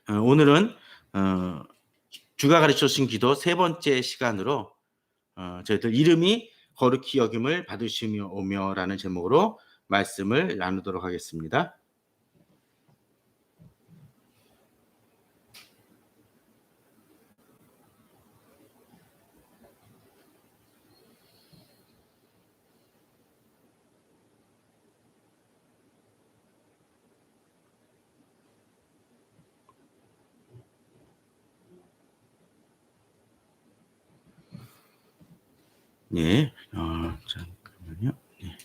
오늘은 주가 가르쳐 주신 기도 세 번째 시간으로 저희들 이름이 거룩히 여김을 받으시며 오며라는 제목으로 말씀을 나누도록 하겠습니다. 네, 잠깐만요. 네.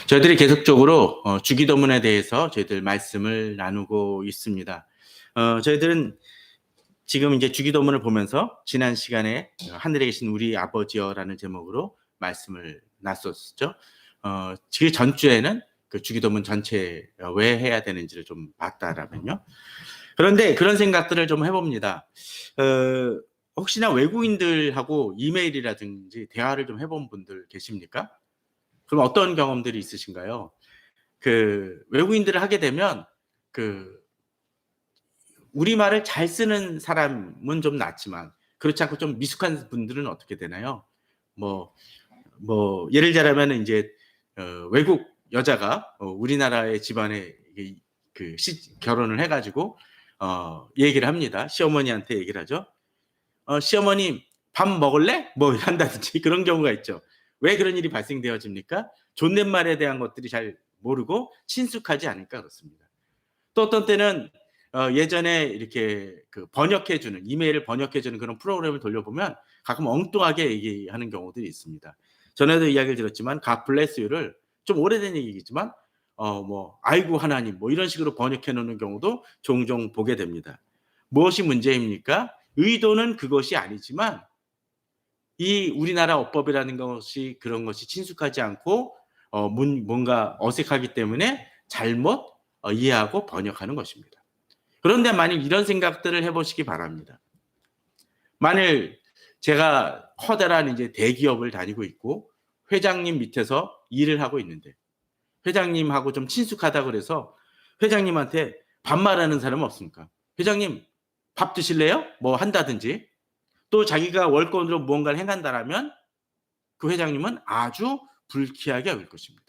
저희들이 계속적으로 주기도문에 대해서 저희들 말씀을 나누고 있습니다. 저희들은 지금 이제 주기도문을 보면서 지난 시간에 하늘에 계신 우리 아버지여라는 제목으로 말씀을 나눴었죠. 그 전주에는 그 주기도문 전체 왜 해야 되는지를 좀 봤다라면요. 그런데 그런 생각들을 좀 해봅니다. 혹시나 외국인들하고 이메일이라든지 대화를 좀 해본 분들 계십니까? 그럼 어떤 경험들이 있으신가요? 그 외국인들을 하게 되면 그 우리말을 잘 쓰는 사람은 좀 낫지만 그렇지 않고 좀 미숙한 분들은 어떻게 되나요? 뭐 예를 들자면 이제 외국 여자가 우리나라의 집안에 결혼을 해가지고 얘기를 합니다. 시어머니한테 얘기를 하죠. 시어머님 밥 먹을래? 뭐 한다든지 그런 경우가 있죠. 왜 그런 일이 발생되어집니까? 존댓말에 대한 것들이 잘 모르고 친숙하지 않으니까 그렇습니다. 또 어떤 때는 예전에 이렇게 그 번역해주는 이메일을 번역해주는 그런 프로그램을 돌려보면 가끔 엉뚱하게 얘기하는 경우들이 있습니다. 전에도 이야기를 들었지만 God bless you를 좀 오래된 얘기겠지만 아이고 하나님 뭐 이런 식으로 번역해 놓는 경우도 종종 보게 됩니다. 무엇이 문제입니까? 의도는 그것이 아니지만 이 우리나라 어법이라는 것이 그런 것이 친숙하지 않고 뭔가 어색하기 때문에 잘못 이해하고 번역하는 것입니다. 그런데 만일 이런 생각들을 해보시기 바랍니다. 만일 제가 커다란 이제 대기업을 다니고 있고 회장님 밑에서 일을 하고 있는데 회장님하고 좀 친숙하다 그래서 회장님한테 반말하는 사람은 없습니까? 회장님 밥 드실래요? 뭐 한다든지 또 자기가 월권으로 무언가를 행한다라면 그 회장님은 아주 불쾌하게 여길 것입니다.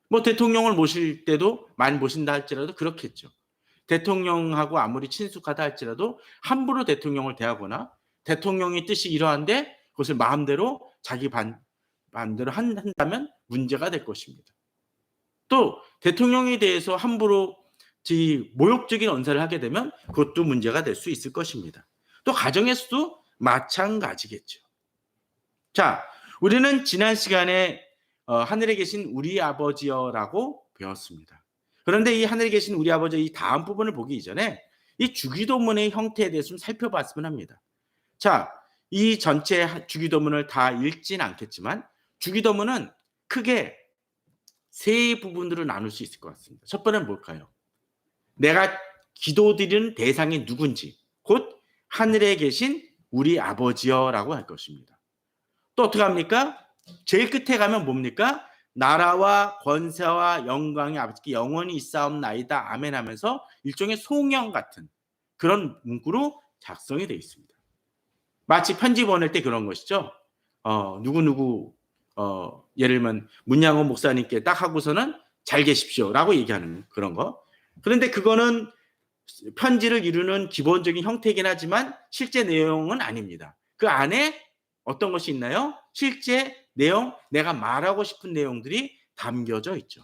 뭐 대통령을 모실 때도 많이 모신다 할지라도 그렇겠죠. 대통령하고 아무리 친숙하다 할지라도 함부로 대통령을 대하거나 대통령의 뜻이 이러한데 그것을 마음대로 자기 반대로 한다면 문제가 될 것입니다. 또 대통령에 대해서 함부로 모욕적인 언사를 하게 되면 그것도 문제가 될 수 있을 것입니다. 또 가정에서도 마찬가지겠죠. 자, 우리는 지난 시간에 하늘에 계신 우리 아버지여라고 배웠습니다. 그런데 이 하늘에 계신 우리 아버지 이 다음 부분을 보기 이전에 이 주기도문의 형태에 대해서 좀 살펴봤으면 합니다. 자, 이 전체 주기도문을 다 읽진 않겠지만 주기도문은 크게 세 부분으로 나눌 수 있을 것 같습니다. 첫 번째는 뭘까요? 내가 기도드리는 대상이 누군지 곧 하늘에 계신 우리 아버지여라고 할 것입니다. 또 어떻게 합니까? 제일 끝에 가면 뭡니까? 나라와 권세와 영광이 아버지께 영원히 있사옵나이다. 아멘 하면서 일종의 송영 같은 그런 문구로 작성이 되어 있습니다. 마치 편지 보낼 때 그런 것이죠. 누구누구 예를 들면 문양호 목사님께 딱 하고서는 잘 계십시오라고 얘기하는 그런 거. 그런데 그거는 편지를 이루는 기본적인 형태이긴 하지만 실제 내용은 아닙니다. 그 안에 어떤 것이 있나요? 실제 내용, 내가 말하고 싶은 내용들이 담겨져 있죠.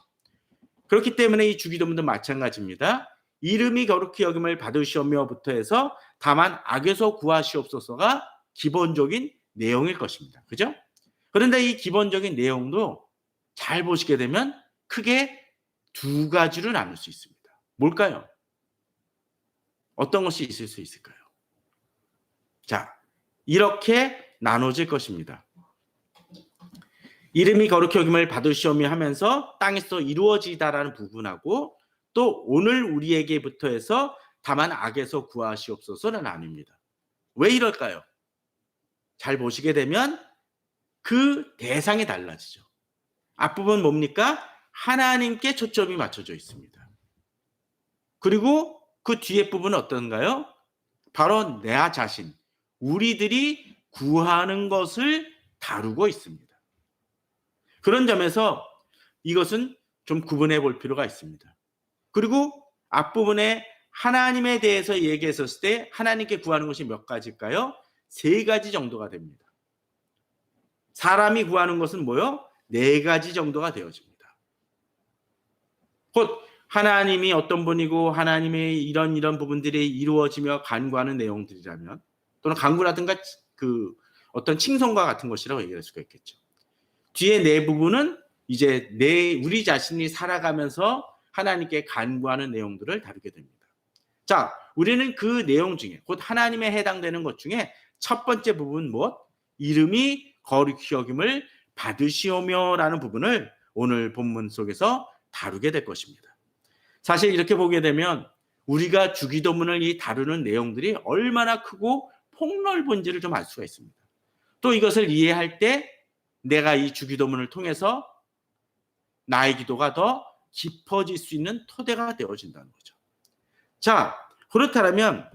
그렇기 때문에 이 주기도문도 마찬가지입니다. 이름이 거룩히 여김을 받으시오며부터 해서 다만 악에서 구하시옵소서가 기본적인 내용일 것입니다. 그죠? 그런데 이 기본적인 내용도 잘 보시게 되면 크게 두 가지로 나눌 수 있습니다. 뭘까요? 어떤 것이 있을 수 있을까요? 자, 이렇게 나눠질 것입니다. 이름이 거룩히 여김을 받으시오며 하면서 땅에서 이루어지다라는 부분하고 또 오늘 우리에게부터 해서 다만 악에서 구하시옵소서는 아닙니다. 왜 이럴까요? 잘 보시게 되면 그 대상이 달라지죠. 앞부분 뭡니까? 하나님께 초점이 맞춰져 있습니다. 그리고 그 뒤에 부분은 어떤가요? 바로 내 자신, 우리들이 구하는 것을 다루고 있습니다. 그런 점에서 이것은 좀 구분해 볼 필요가 있습니다. 그리고 앞부분에 하나님에 대해서 얘기했었을 때 하나님께 구하는 것이 몇 가지일까요? 3가지 정도가 됩니다. 사람이 구하는 것은 뭐요? 4가지 정도가 되어집니다. 곧 하나님이 어떤 분이고 하나님의 이런 부분들이 이루어지며 간구하는 내용들이라면, 또는 간구라든가 그 어떤 칭송과 같은 것이라고 얘기할 수가 있겠죠. 뒤에 4 부분은 이제 우리 자신이 살아가면서 하나님께 간구하는 내용들을 다루게 됩니다. 자, 우리는 그 내용 중에, 곧 하나님에 해당되는 것 중에 첫 번째 부분 무엇? 이름이 거룩히 여김을 받으시오며 라는 부분을 오늘 본문 속에서 다루게 될 것입니다. 사실 이렇게 보게 되면 우리가 주기도문을 이 다루는 내용들이 얼마나 크고 폭넓은지를 좀 알 수가 있습니다. 또 이것을 이해할 때 내가 이 주기도문을 통해서 나의 기도가 더 깊어질 수 있는 토대가 되어진다는 거죠. 자, 그렇다면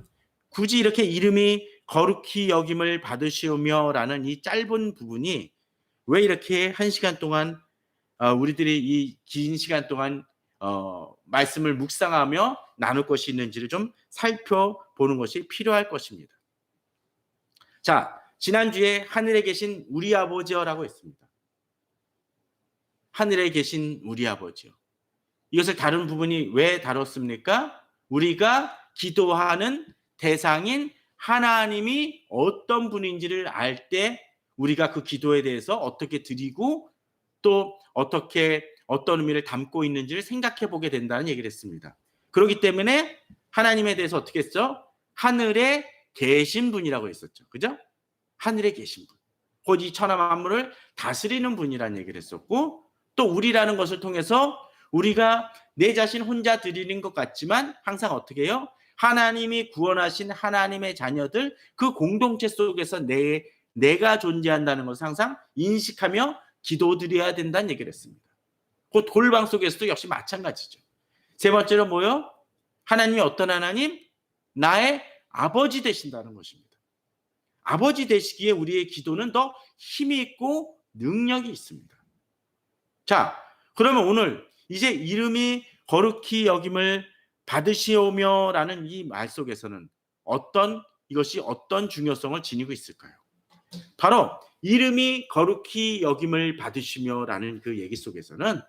굳이 이렇게 이름이 거룩히 여김을 받으시오며 라는 이 짧은 부분이 왜 이렇게 1시간 동안 우리들이 이 긴 시간 동안 말씀을 묵상하며 나눌 것이 있는지를 좀 살펴보는 것이 필요할 것입니다. 자, 지난주에 하늘에 계신 우리 아버지여라고 했습니다. 하늘에 계신 우리 아버지여. 이것을 다룬 부분이 왜 다뤘습니까? 우리가 기도하는 대상인 하나님이 어떤 분인지를 알 때 우리가 그 기도에 대해서 어떻게 드리고 또 어떻게 어떤 의미를 담고 있는지를 생각해 보게 된다는 얘기를 했습니다. 그렇기 때문에 하나님에 대해서 어떻게 했죠? 하늘에 계신 분이라고 했었죠. 그죠? 하늘에 계신 분. 곧 이 천하 만물을 다스리는 분이라는 얘기를 했었고, 또 우리라는 것을 통해서 우리가 내 자신 혼자 드리는 것 같지만 항상 어떻게 해요? 하나님이 구원하신 하나님의 자녀들, 그 공동체 속에서 내가 존재한다는 것을 항상 인식하며 기도드려야 된다는 얘기를 했습니다. 그 돌방 속에서도 역시 마찬가지죠. 세 번째로 뭐요? 하나님이 어떤 하나님? 나의 아버지 되신다는 것입니다. 아버지 되시기에 우리의 기도는 더 힘이 있고 능력이 있습니다. 자, 그러면 오늘 이제 이름이 거룩히 여김을 받으시오며 라는 이 말 속에서는 이것이 어떤 중요성을 지니고 있을까요? 바로 이름이 거룩히 여김을 받으시며 라는 그 얘기 속에서는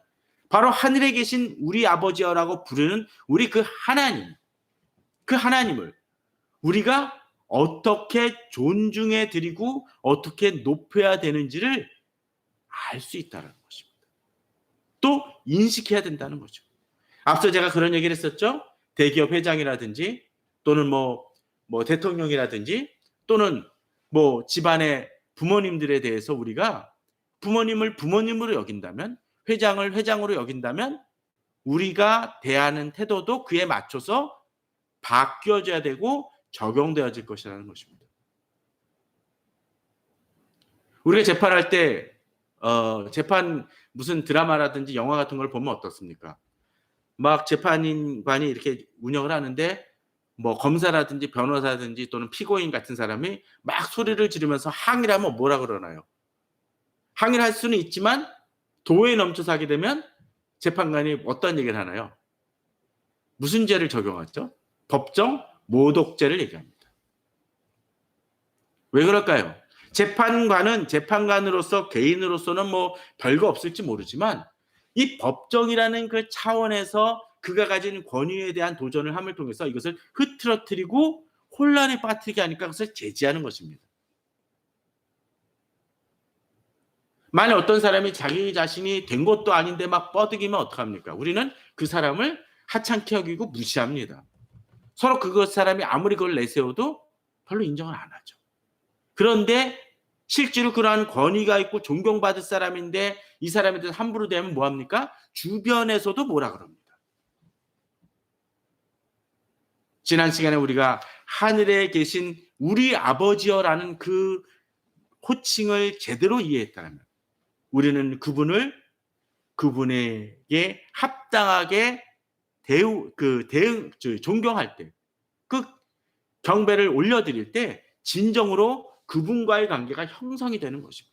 바로 하늘에 계신 우리 아버지여라고 부르는 우리 그 하나님을 우리가 어떻게 존중해 드리고 어떻게 높여야 되는지를 알 수 있다는 것입니다. 또 인식해야 된다는 거죠. 앞서 제가 그런 얘기를 했었죠. 대기업 회장이라든지 또는 뭐 대통령이라든지 또는 뭐 집안의 부모님들에 대해서 우리가 부모님을 부모님으로 여긴다면, 회장을 회장으로 여긴다면 우리가 대하는 태도도 그에 맞춰서 바뀌어져야 되고 적용되어질 것이라는 것입니다. 우리가 재판할 때 재판 무슨 드라마라든지 영화 같은 걸 보면 어떻습니까? 막 재판관이 이렇게 운영을 하는데 뭐 검사라든지 변호사든지 또는 피고인 같은 사람이 막 소리를 지르면서 항의를 하면 뭐라 그러나요? 항의를 할 수는 있지만 도에 넘쳐서 하게 되면 재판관이 어떤 얘기를 하나요? 무슨 죄를 적용하죠? 법정 모독죄를 얘기합니다. 왜 그럴까요? 재판관은 재판관으로서 개인으로서는 뭐 별거 없을지 모르지만 이 법정이라는 그 차원에서 그가 가진 권위에 대한 도전을 함을 통해서 이것을 흐트러뜨리고 혼란에 빠뜨리게 하니까 그것을 제지하는 것입니다. 만약 어떤 사람이 자기 자신이 된 것도 아닌데 막 뻐득이면 어떡합니까? 우리는 그 사람을 하찮게 여기고 무시합니다. 서로 그 사람이 아무리 그걸 내세워도 별로 인정을 안 하죠. 그런데 실제로 그러한 권위가 있고 존경받을 사람인데 이 사람에 대해서 함부로 대하면 뭐합니까? 주변에서도 뭐라 그럽니다. 지난 시간에 우리가 하늘에 계신 우리 아버지여라는 그 호칭을 제대로 이해했다면 우리는 그분에게 합당하게 존경할 때, 그 경배를 올려드릴 때 진정으로 그분과의 관계가 형성이 되는 것입니다.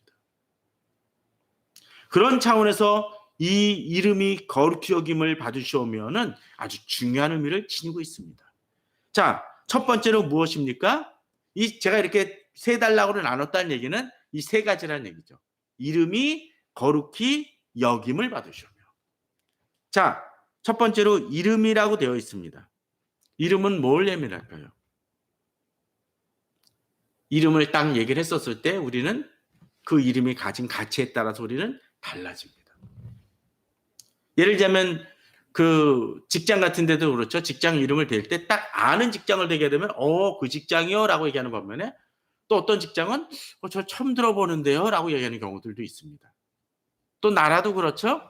그런 차원에서 이 이름이 거룩히 여김을 받으시오면은 아주 중요한 의미를 지니고 있습니다. 자, 첫 번째로 무엇입니까? 제가 이렇게 세 단락으로 나눴다는 얘기는 이 세 가지라는 얘기죠. 이름이 거룩히 여김을 받으시오며. 자, 첫 번째로 이름이라고 되어 있습니다. 이름은 뭘 의미할까요? 이름을 딱 얘기를 했었을 때 우리는 그 이름이 가진 가치에 따라서 우리는 달라집니다. 예를 들자면 그 직장 같은 데도 그렇죠. 직장 이름을 댈 때 딱 아는 직장을 대게 되면 그 직장이요 라고 얘기하는 반면에 또 어떤 직장은 저 처음 들어보는데요 라고 얘기하는 경우들도 있습니다. 또 나라도 그렇죠.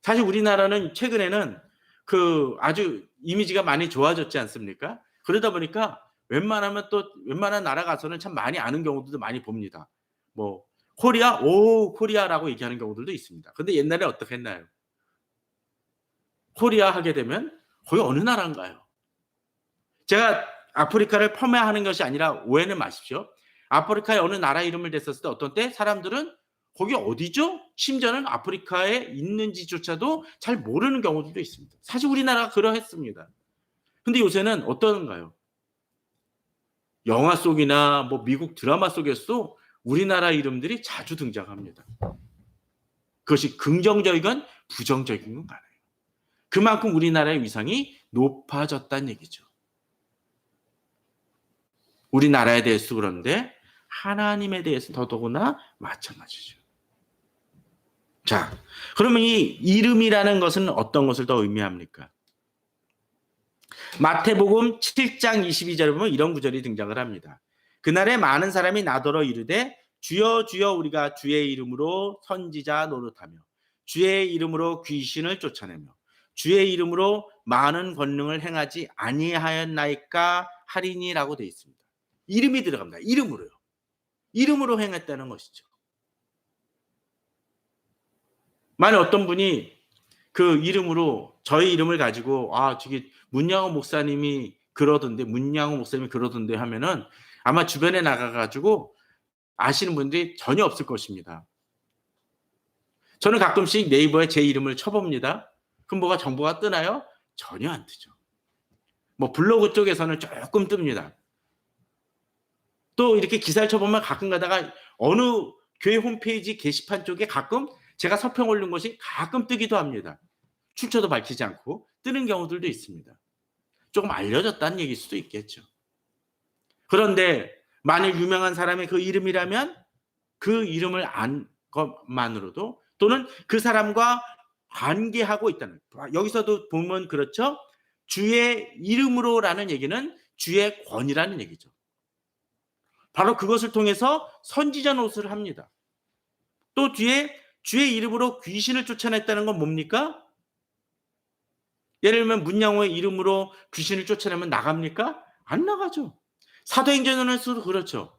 사실 우리나라는 최근에는 그 아주 이미지가 많이 좋아졌지 않습니까? 그러다 보니까 웬만한 나라 가서는 참 많이 아는 경우들도 많이 봅니다. 뭐 코리아, 코리아라고 얘기하는 경우들도 있습니다. 근데 옛날에 어떻게 했나요? 코리아 하게 되면 거기 어느 나라인가요? 제가 아프리카를 폄하하는 것이 아니라 오해는 마십시오. 아프리카의 어느 나라 이름을 댔었을 때 어떤 때 사람들은 거기 어디죠? 심지어는 아프리카에 있는지조차도 잘 모르는 경우들도 있습니다. 사실 우리나라가 그러했습니다. 근데 요새는 어떤가요? 영화 속이나 뭐 미국 드라마 속에서도 우리나라 이름들이 자주 등장합니다. 그것이 긍정적이건 부정적인 건 가나요? 그만큼 우리나라의 위상이 높아졌다는 얘기죠. 우리나라에 대해서 그런데 하나님에 대해서 더더구나 마찬가지죠. 자, 그러면 이 이름이라는 것은 어떤 것을 더 의미합니까? 마태복음 7장 22절에 보면 이런 구절이 등장을 합니다. 그날에 많은 사람이 나더러 이르되 주여 주여 우리가 주의 이름으로 선지자 노릇하며 주의 이름으로 귀신을 쫓아내며 주의 이름으로 많은 권능을 행하지 아니하였나이까 하리니라고 되어 있습니다. 이름이 들어갑니다. 이름으로요. 이름으로 행했다는 것이죠. 만약 어떤 분이 그 이름으로 저희 이름을 가지고 저기 문양호 목사님이 그러던데 하면은 아마 주변에 나가가지고 아시는 분들이 전혀 없을 것입니다. 저는 가끔씩 네이버에 제 이름을 쳐봅니다. 그럼 뭐가 정보가 뜨나요? 전혀 안 뜨죠. 뭐 블로그 쪽에서는 조금 뜹니다. 또 이렇게 기사를 쳐보면 가끔 가다가 어느 교회 홈페이지 게시판 쪽에 가끔 제가 서평 올린 것이 가끔 뜨기도 합니다. 출처도 밝히지 않고 뜨는 경우들도 있습니다. 조금 알려졌다는 얘기일 수도 있겠죠. 그런데 만일 유명한 사람의 그 이름이라면 그 이름을 안 것만으로도 또는 그 사람과 관계하고 있다는, 여기서도 보면 그렇죠. 주의 이름으로라는 얘기는 주의 권위라는 얘기죠. 바로 그것을 통해서 선지자 노릇을 합니다. 또 뒤에 주의 이름으로 귀신을 쫓아냈다는 건 뭡니까? 예를 들면 문양호의 이름으로 귀신을 쫓아내면 나갑니까? 안 나가죠. 사도행전에서도 그렇죠.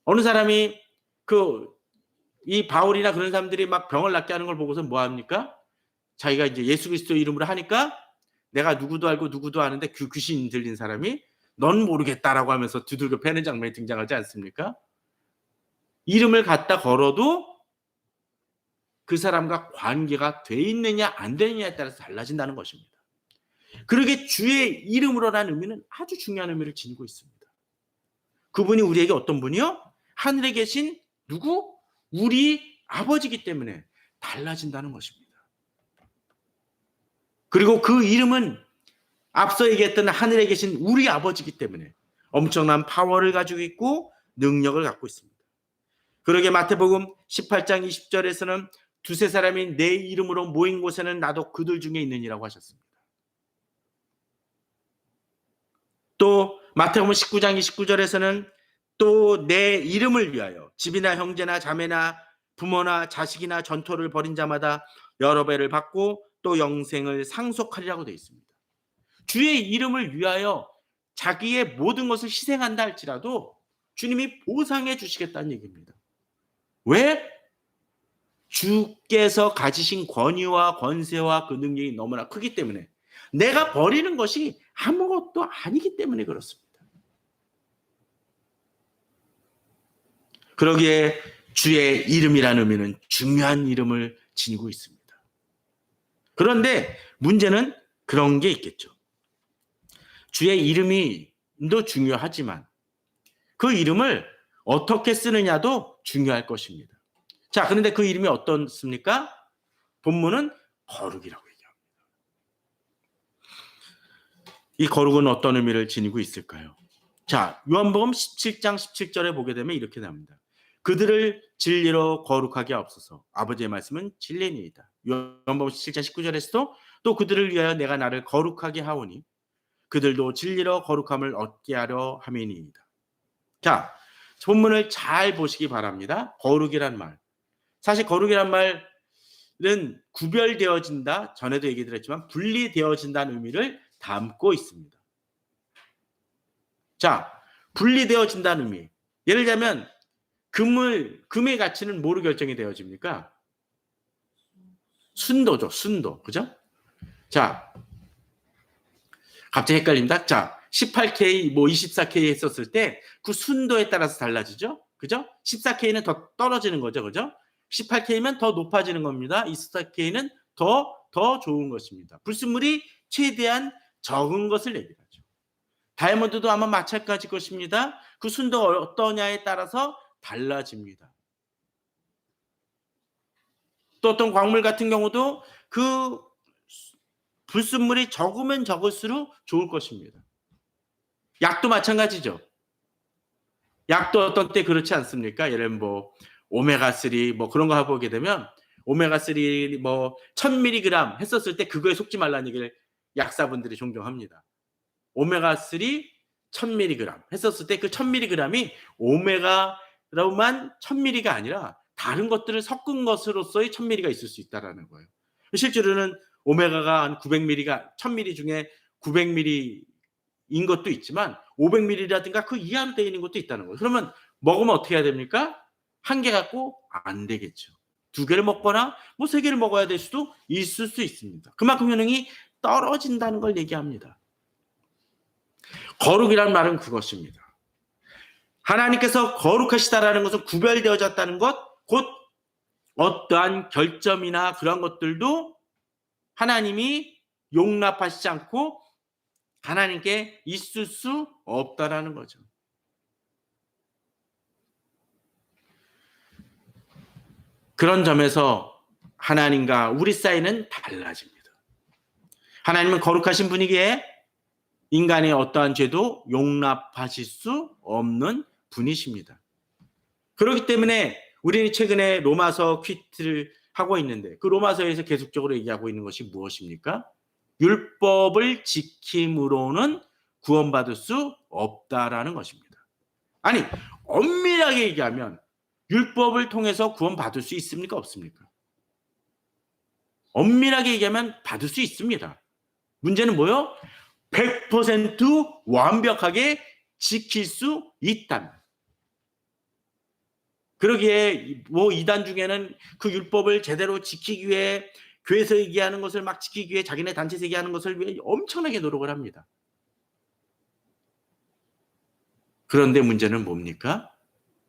어느 사람이 이 바울이나 그런 사람들이 막 병을 낫게 하는 걸 보고서 뭐 합니까? 자기가 이제 예수 그리스도 이름으로 하니까 내가 누구도 알고 누구도 아는데 그 귀신 들린 사람이 넌 모르겠다라고 하면서 두들겨 패는 장면이 등장하지 않습니까? 이름을 갖다 걸어도 그 사람과 관계가 돼 있느냐 안 되느냐에 따라서 달라진다는 것입니다. 그러게 주의 이름으로라는 의미는 아주 중요한 의미를 지니고 있습니다. 그분이 우리에게 어떤 분이요? 하늘에 계신 누구? 우리 아버지이기 때문에 달라진다는 것입니다. 그리고 그 이름은 앞서 얘기했던 하늘에 계신 우리 아버지이기 때문에 엄청난 파워를 가지고 있고 능력을 갖고 있습니다. 그러게 마태복음 18장 20절에서는 두세 사람이 내 이름으로 모인 곳에는 나도 그들 중에 있느니라고 하셨습니다. 또 마태복음 19장 29절에서는 또 내 이름을 위하여 집이나 형제나 자매나 부모나 자식이나 전토를 벌인 자마다 여러 배를 받고 또 영생을 상속하리라고 되어 있습니다. 주의 이름을 위하여 자기의 모든 것을 희생한다 할지라도 주님이 보상해 주시겠다는 얘기입니다. 왜? 주께서 가지신 권위와 권세와 그 능력이 너무나 크기 때문에, 내가 버리는 것이 아무것도 아니기 때문에 그렇습니다. 그러기에 주의 이름이라는 의미는 중요한 이름을 지니고 있습니다. 그런데 문제는 그런 게 있겠죠. 주의 이름도 중요하지만 그 이름을 어떻게 쓰느냐도 중요할 것입니다. 자, 그런데 그 이름이 어떻습니까? 본문은 거룩이라고 얘기합니다. 이 거룩은 어떤 의미를 지니고 있을까요? 자, 요한복음 17장 17절에 보게 되면 이렇게 나옵니다. 그들을 진리로 거룩하게 하옵소서. 아버지의 말씀은 진리니이다. 요한복음 17장 19절에서도 또 그들을 위하여 내가 나를 거룩하게 하오니 그들도 진리로 거룩함을 얻게 하려 함이니이다. 자, 본문을 잘 보시기 바랍니다. 거룩이란 말. 사실 거룩이란 말은 구별되어진다, 전에도 얘기 드렸지만 분리되어진다는 의미를 담고 있습니다. 자, 분리되어진다는 의미. 예를 들자면 금의 가치는 뭐로 결정이 되어집니까? 순도죠, 순도. 그죠? 자, 갑자기 헷갈립니다. 자, 18K, 24K 했었을 때 그 순도에 따라서 달라지죠? 그죠? 14K는 더 떨어지는 거죠. 그죠? 18K면 더 높아지는 겁니다. 24K는 더 좋은 것입니다. 불순물이 최대한 적은 것을 얘기하죠. 다이아몬드도 아마 마찬가지일 것입니다. 그 순도가 어떠냐에 따라서 달라집니다. 또 어떤 광물 같은 경우도 그 불순물이 적으면 적을수록 좋을 것입니다. 약도 마찬가지죠. 약도 어떤 때 그렇지 않습니까? 예를 들면 오메가3 그런 거 보게 되면 오메가3 1000mg 했었을 때 그거에 속지 말라는 얘기를 약사분들이 종종 합니다. 오메가3 1000mg 했었을 때 그 1000mg이 오메가로만 1000mg가 아니라 다른 것들을 섞은 것으로서의 1000mg가 있을 수 있다라는 거예요. 실제로는 오메가가 한 900mg가 1000mg 중에 900mg인 것도 있지만 500mg라든가 그 이하로 되어 있는 것도 있다는 거예요. 그러면 먹으면 어떻게 해야 됩니까? 한 개 갖고 안 되겠죠. 두 개를 먹거나 3개를 먹어야 될 수도 있을 수 있습니다. 그만큼 효능이 떨어진다는 걸 얘기합니다. 거룩이란 말은 그것입니다. 하나님께서 거룩하시다라는 것은 구별되어졌다는 것, 곧 어떠한 결점이나 그런 것들도 하나님이 용납하시지 않고 하나님께 있을 수 없다라는 거죠. 그런 점에서 하나님과 우리 사이는 달라집니다. 하나님은 거룩하신 분이기에 인간의 어떠한 죄도 용납하실 수 없는 분이십니다. 그렇기 때문에 우리는 최근에 로마서 퀴즈를 하고 있는데 그 로마서에서 계속적으로 얘기하고 있는 것이 무엇입니까? 율법을 지킴으로는 구원받을 수 없다라는 것입니다. 아니, 엄밀하게 얘기하면 율법을 통해서 구원받을 수 있습니까? 없습니까? 엄밀하게 얘기하면 받을 수 있습니다. 문제는 뭐요? 100% 완벽하게 지킬 수 있다. 그러기에 이단 중에는 그 율법을 제대로 지키기 위해 교회에서 얘기하는 것을 막 지키기 위해 자기네 단체에서 얘기하는 것을 위해 엄청나게 노력을 합니다. 그런데 문제는 뭡니까?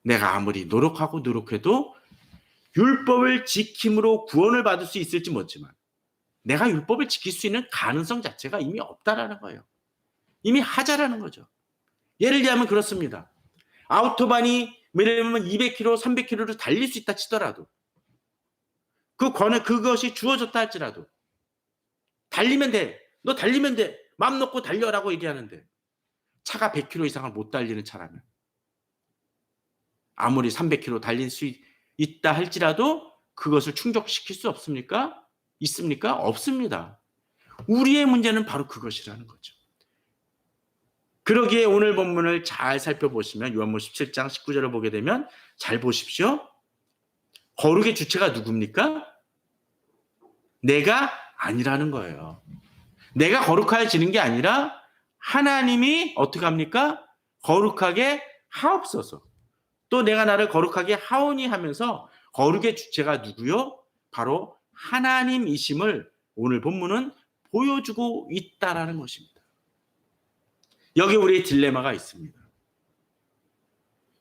내가 아무리 노력해도 율법을 지킴으로 구원을 받을 수 있을지 모르지만 내가 율법을 지킬 수 있는 가능성 자체가 이미 없다라는 거예요. 이미 하자라는 거죠. 예를 들자면 그렇습니다. 아우토반이 예를 들면 200km, 300km를 달릴 수 있다 치더라도 그것이 주어졌다 할지라도 달리면 돼. 너 달리면 돼. 마음 놓고 달려라고 얘기하는데 차가 100km 이상을 못 달리는 차라면 아무리 300km 달릴 수 있다 할지라도 그것을 충족시킬 수 없습니까? 있습니까? 없습니다. 우리의 문제는 바로 그것이라는 거죠. 그러기에 오늘 본문을 잘 살펴보시면 요한복음 17장 19절을 보게 되면 잘 보십시오. 거룩의 주체가 누굽니까? 내가 아니라는 거예요. 내가 거룩해지는 게 아니라 하나님이 어떻게 합니까? 거룩하게 하옵소서. 또 내가 나를 거룩하게 하오니 하면서 거룩의 주체가 누구요? 바로 하나님이심을 오늘 본문은 보여주고 있다라는 것입니다. 여기 우리의 딜레마가 있습니다.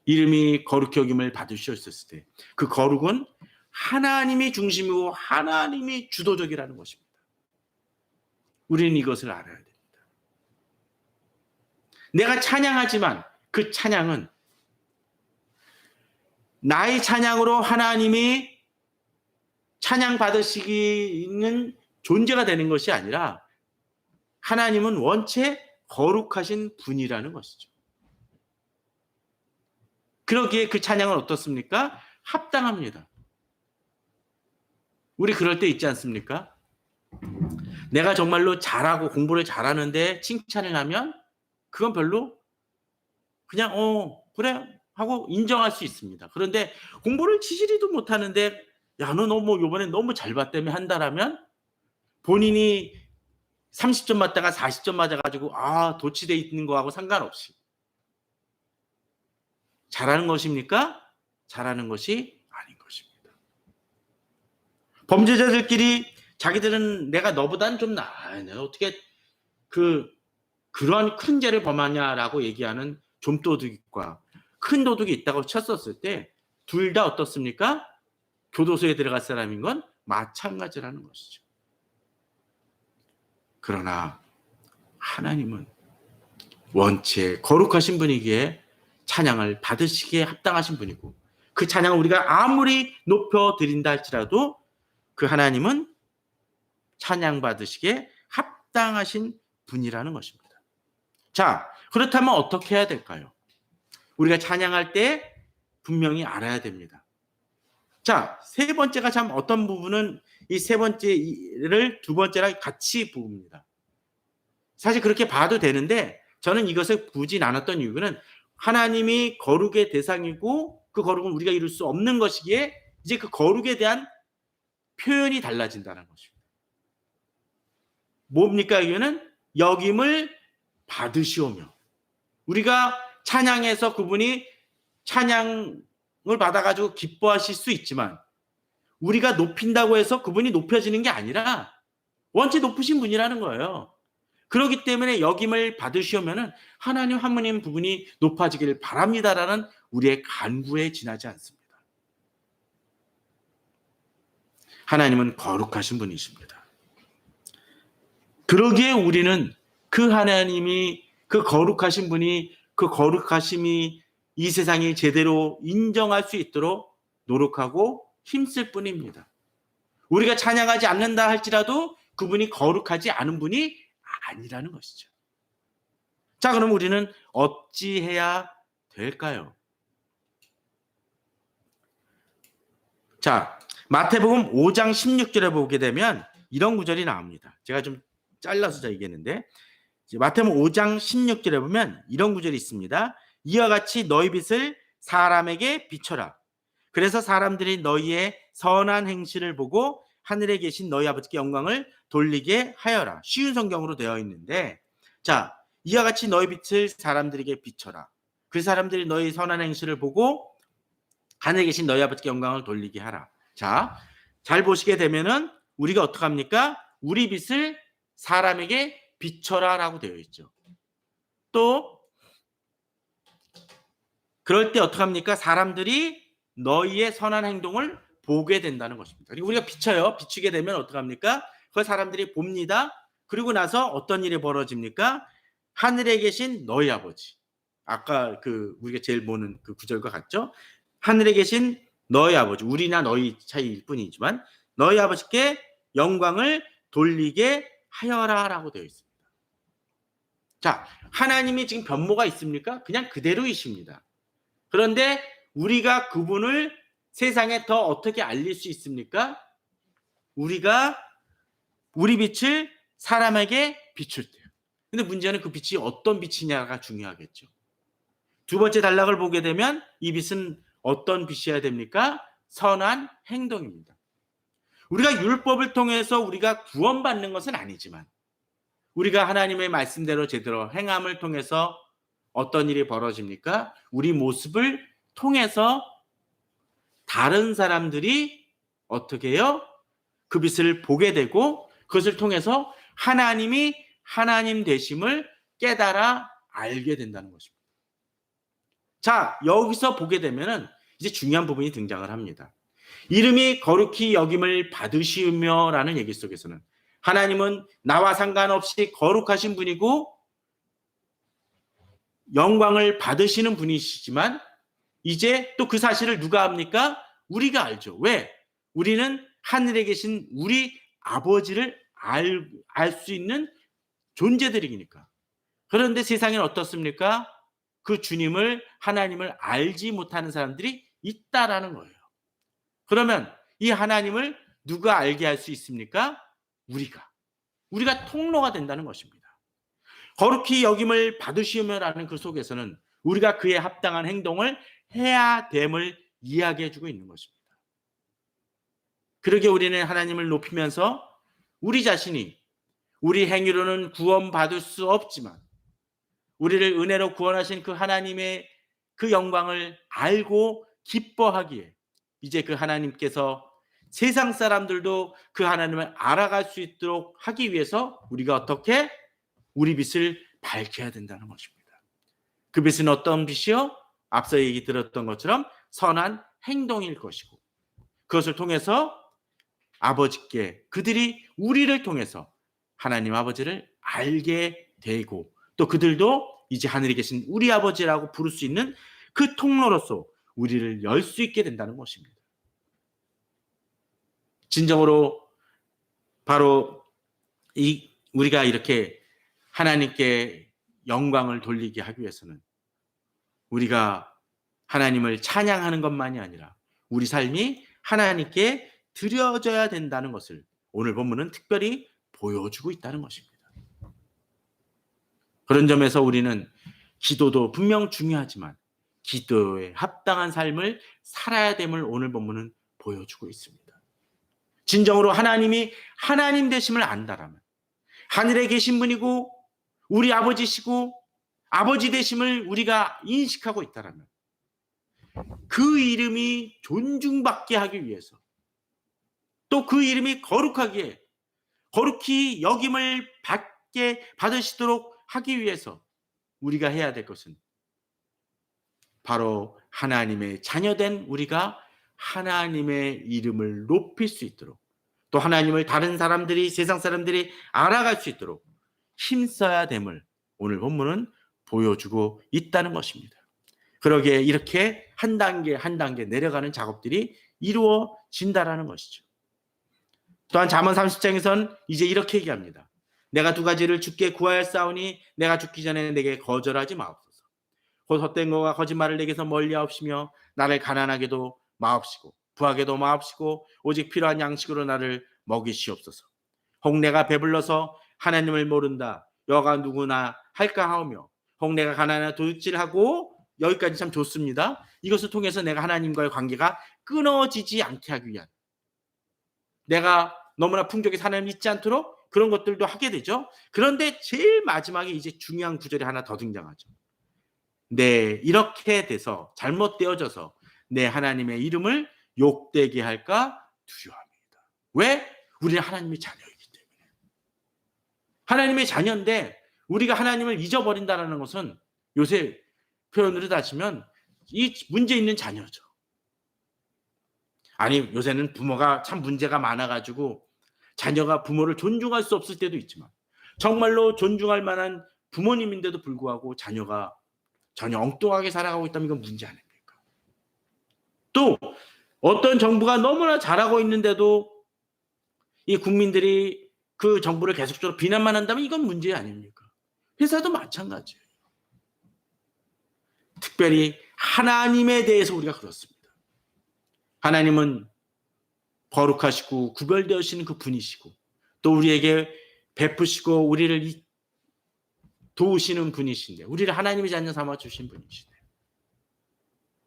이름이 거룩히 여김을 받으셨을 때 그 거룩은 하나님이 중심이고 하나님이 주도적이라는 것입니다. 우리는 이것을 알아야 됩니다. 내가 찬양하지만 그 찬양은 나의 찬양으로 하나님이 찬양 받으시기는 존재가 되는 것이 아니라 하나님은 원체 거룩하신 분이라는 것이죠. 그러기에 그 찬양은 어떻습니까? 합당합니다. 우리 그럴 때 있지 않습니까? 내가 정말로 잘하고 공부를 잘하는데 칭찬을 하면 그건 별로 그냥 그래 하고 인정할 수 있습니다. 그런데 공부를 지지리도 못하는데 야, 너 너무 이번에 너무 잘 봤다며 한다라면 본인이 30점 맞다가 40점 맞아가지고 도취돼 있는 거하고 상관없이 잘하는 것입니까? 잘하는 것이 아닌 것입니다. 범죄자들끼리 자기들은 내가 너보다는 좀 나아. 내가 어떻게 그런 큰 죄를 범하냐라고 얘기하는 좀도둑과 큰 도둑이 있다고 쳤었을 때 둘 다 어떻습니까? 교도소에 들어갈 사람인 건 마찬가지라는 것이죠. 그러나 하나님은 원체 거룩하신 분이기에 찬양을 받으시기에 합당하신 분이고 그 찬양을 우리가 아무리 높여드린다 할지라도 그 하나님은 찬양 받으시기에 합당하신 분이라는 것입니다. 자, 그렇다면 어떻게 해야 될까요? 우리가 찬양할 때 분명히 알아야 됩니다. 자, 세 번째가 참 어떤 부분은 이 세 번째를 두 번째랑 같이 봅니다. 사실 그렇게 봐도 되는데 저는 이것을 보지 않았던 이유는 하나님이 거룩의 대상이고 그 거룩은 우리가 이룰 수 없는 것이기에 이제 그 거룩에 대한 표현이 달라진다는 것입니다. 뭡니까? 이거는 여김을 받으시오며 우리가 찬양해서 그분이 찬양을 받아가지고 기뻐하실 수 있지만 우리가 높인다고 해서 그분이 높여지는 게 아니라 원체 높으신 분이라는 거예요. 그렇기 때문에 여김을 받으시오면은 하나님 한 분인 부분이 높아지기를 바랍니다라는 우리의 간구에 지나지 않습니다. 하나님은 거룩하신 분이십니다. 그러기에 우리는 그 하나님이 그 거룩하신 분이 그 거룩하심이 이 세상이 제대로 인정할 수 있도록 노력하고 힘쓸 뿐입니다. 우리가 찬양하지 않는다 할지라도 그분이 거룩하지 않은 분이 아니라는 것이죠. 자, 그럼 우리는 어찌해야 될까요? 자, 마태복음 5장 16절에 보게 되면 이런 구절이 나옵니다. 제가 좀 잘라서 얘기했는데 마태복음 5장 16절에 보면 이런 구절이 있습니다. 이와 같이 너희 빛을 사람에게 비춰라. 그래서 사람들이 너희의 선한 행실을 보고 하늘에 계신 너희 아버지께 영광을 돌리게 하여라. 쉬운 성경으로 되어 있는데 자, 이와 같이 너희 빛을 사람들에게 비춰라. 그 사람들이 너희 선한 행실을 보고 하늘에 계신 너희 아버지께 영광을 돌리게 하라. 자, 잘 보시게 되면은 우리가 어떻게 합니까? 우리 빛을 사람에게 비춰라라고 되어 있죠. 또 그럴 때 어떻게 합니까? 사람들이 너희의 선한 행동을 보게 된다는 것입니다. 그리고 우리가 비춰요. 비추게 되면 어떻게 합니까? 그걸 사람들이 봅니다. 그리고 나서 어떤 일이 벌어집니까? 하늘에 계신 너희 아버지. 아까 우리가 제일 보는 그 구절과 같죠? 하늘에 계신 너희 아버지. 우리나 너희 차이일 뿐이지만 너희 아버지께 영광을 돌리게 하여라라고 되어 있습니다. 자, 하나님이 지금 변모가 있습니까? 그냥 그대로이십니다. 그런데 우리가 그분을 세상에 더 어떻게 알릴 수 있습니까? 우리가 우리 빛을 사람에게 비출 때요. 근데 문제는 그 빛이 어떤 빛이냐가 중요하겠죠. 두 번째 단락을 보게 되면 이 빛은 어떤 빛이어야 됩니까? 선한 행동입니다. 우리가 율법을 통해서 우리가 구원받는 것은 아니지만 우리가 하나님의 말씀대로 제대로 행함을 통해서 어떤 일이 벌어집니까? 우리 모습을 통해서 다른 사람들이 어떻게 해요? 그 빛을 보게 되고 그것을 통해서 하나님이 하나님 되심을 깨달아 알게 된다는 것입니다. 자, 여기서 보게 되면은 이제 중요한 부분이 등장을 합니다. 이름이 거룩히 여김을 받으시며라는 얘기 속에서는 하나님은 나와 상관없이 거룩하신 분이고 영광을 받으시는 분이시지만 이제 또 그 사실을 누가 합니까? 우리가 알죠. 왜? 우리는 하늘에 계신 우리 아버지를 알 수 있는 존재들이니까. 그런데 세상에는 어떻습니까? 그 주님을 하나님을 알지 못하는 사람들이 있다라는 거예요. 그러면 이 하나님을 누가 알게 할 수 있습니까? 우리가 통로가 된다는 것입니다. 거룩히 여김을 받으시며라는 그 속에서는 우리가 그에 합당한 행동을 해야 됨을 이야기해 주고 있는 것입니다. 그러게 우리는 하나님을 높이면서 우리 자신이 우리 행위로는 구원받을 수 없지만 우리를 은혜로 구원하신 그 하나님의 그 영광을 알고 기뻐하기에 이제 그 하나님께서 세상 사람들도 그 하나님을 알아갈 수 있도록 하기 위해서 우리가 어떻게 우리 빛을 밝혀야 된다는 것입니다. 그 빛은 어떤 빛이요? 앞서 얘기 들었던 것처럼 선한 행동일 것이고 그것을 통해서 아버지께 그들이 우리를 통해서 하나님 아버지를 알게 되고 또 그들도 이제 하늘에 계신 우리 아버지라고 부를 수 있는 그 통로로서 우리를 열 수 있게 된다는 것입니다. 진정으로 바로 우리가 이렇게 하나님께 영광을 돌리게 하기 위해서는 우리가 하나님을 찬양하는 것만이 아니라 우리 삶이 하나님께 드려져야 된다는 것을 오늘 본문은 특별히 보여주고 있다는 것입니다. 그런 점에서 우리는 기도도 분명 중요하지만 기도에 합당한 삶을 살아야 됨을 오늘 본문은 보여주고 있습니다. 진정으로 하나님이 하나님 되심을 안다라면 하늘에 계신 분이고 우리 아버지시고 아버지 되심을 우리가 인식하고 있다라면 그 이름이 존중받게 하기 위해서 또 그 이름이 거룩하게 거룩히 여김을 받으시도록 하기 위해서 우리가 해야 될 것은 바로 하나님의 자녀된 우리가 하나님의 이름을 높일 수 있도록 또 하나님을 다른 사람들이 세상 사람들이 알아갈 수 있도록 힘써야 됨을 오늘 본문은 보여주고 있다는 것입니다. 그러기에 이렇게 한 단계 한 단계 내려가는 작업들이 이루어진다라는 것이죠. 또한 잠언 30장에선 이제 이렇게 얘기합니다. 내가 두 가지를 주께 구하였사오니 내가 죽기 전에 내게 거절하지 마옵소서. 곧 헛된 것과 거짓말을 내게서 멀리하옵시며 나를 가난하게도 마옵시고 부하게도 마옵시고 오직 필요한 양식으로 나를 먹이시옵소서. 혹 내가 배불러서 하나님을 모른다 여가 누구나 할까 하오며 혹 내가 가난하나 도둑질하고 여기까지 참 좋습니다. 이것을 통해서 내가 하나님과의 관계가 끊어지지 않게 하기 위한 내가 너무나 풍족의 하나님 잊지 않도록 그런 것들도 하게 되죠. 그런데 제일 마지막에 이제 중요한 구절이 하나 더 등장하죠. 네, 이렇게 돼서 잘못되어져서 내 하나님의 이름을 욕되게 할까 두려워합니다. 왜? 우리는 하나님의 자녀이기 때문에. 하나님의 자녀인데 우리가 하나님을 잊어버린다는 것은 요새 표현으로 따지면 이 문제 있는 자녀죠. 아니 요새는 부모가 참 문제가 많아가지고 자녀가 부모를 존중할 수 없을 때도 있지만 정말로 존중할 만한 부모님인데도 불구하고 자녀가 전혀 엉뚱하게 살아가고 있다면 이건 문제 아닙니까? 또 어떤 정부가 너무나 잘하고 있는데도 이 국민들이 그 정부를 계속적으로 비난만 한다면 이건 문제 아닙니까? 회사도 마찬가지예요. 특별히 하나님에 대해서 우리가 그렇습니다. 하나님은 거룩하시고 구별되어지는 그 분이시고 또 우리에게 베푸시고 우리를 도우시는 분이신데 우리를 하나님의 자녀 삼아 주신 분이신데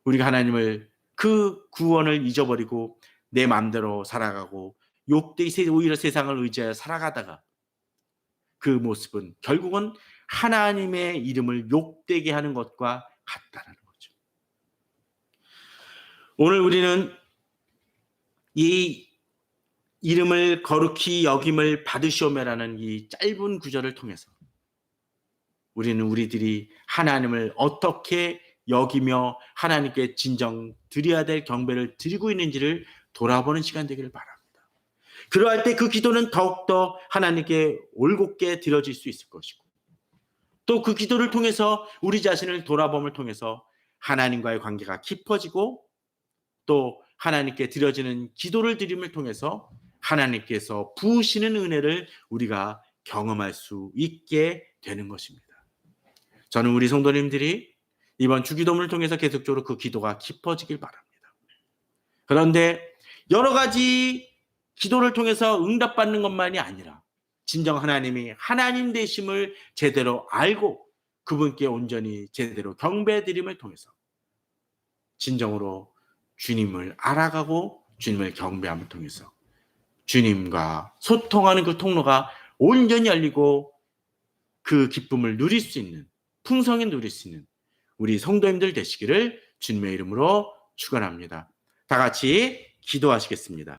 우리가 하나님을 그 구원을 잊어버리고 내 마음대로 살아가고 욕되이 오히려 세상을 의지하여 살아가다가 그 모습은 결국은 하나님의 이름을 욕되게 하는 것과 같다라는 거죠. 오늘 우리는 이 이름을 거룩히 여김을 받으시오매라는 이 짧은 구절을 통해서 우리는 우리들이 하나님을 어떻게 여기며 하나님께 진정 드려야 될 경배를 드리고 있는지를 돌아보는 시간 되기를 바랍니다. 그러할 때 그 기도는 더욱더 하나님께 올곧게 드려질 수 있을 것이고, 또 그 기도를 통해서 우리 자신을 돌아봄을 통해서 하나님과의 관계가 깊어지고, 또 하나님께 드려지는 기도를 드림을 통해서 하나님께서 부으시는 은혜를 우리가 경험할 수 있게 되는 것입니다. 저는 우리 성도님들이 이번 주기도문을 통해서 계속적으로 그 기도가 깊어지길 바랍니다. 그런데 여러 가지 기도를 통해서 응답받는 것만이 아니라 진정 하나님이 하나님 되심을 제대로 알고 그분께 온전히 제대로 경배드림을 통해서 진정으로 주님을 알아가고 주님을 경배함을 통해서 주님과 소통하는 그 통로가 온전히 열리고 그 기쁨을 누릴 수 있는, 풍성히 누릴 수 있는 우리 성도님들 되시기를 주님의 이름으로 축원합니다. 다 같이 기도하시겠습니다.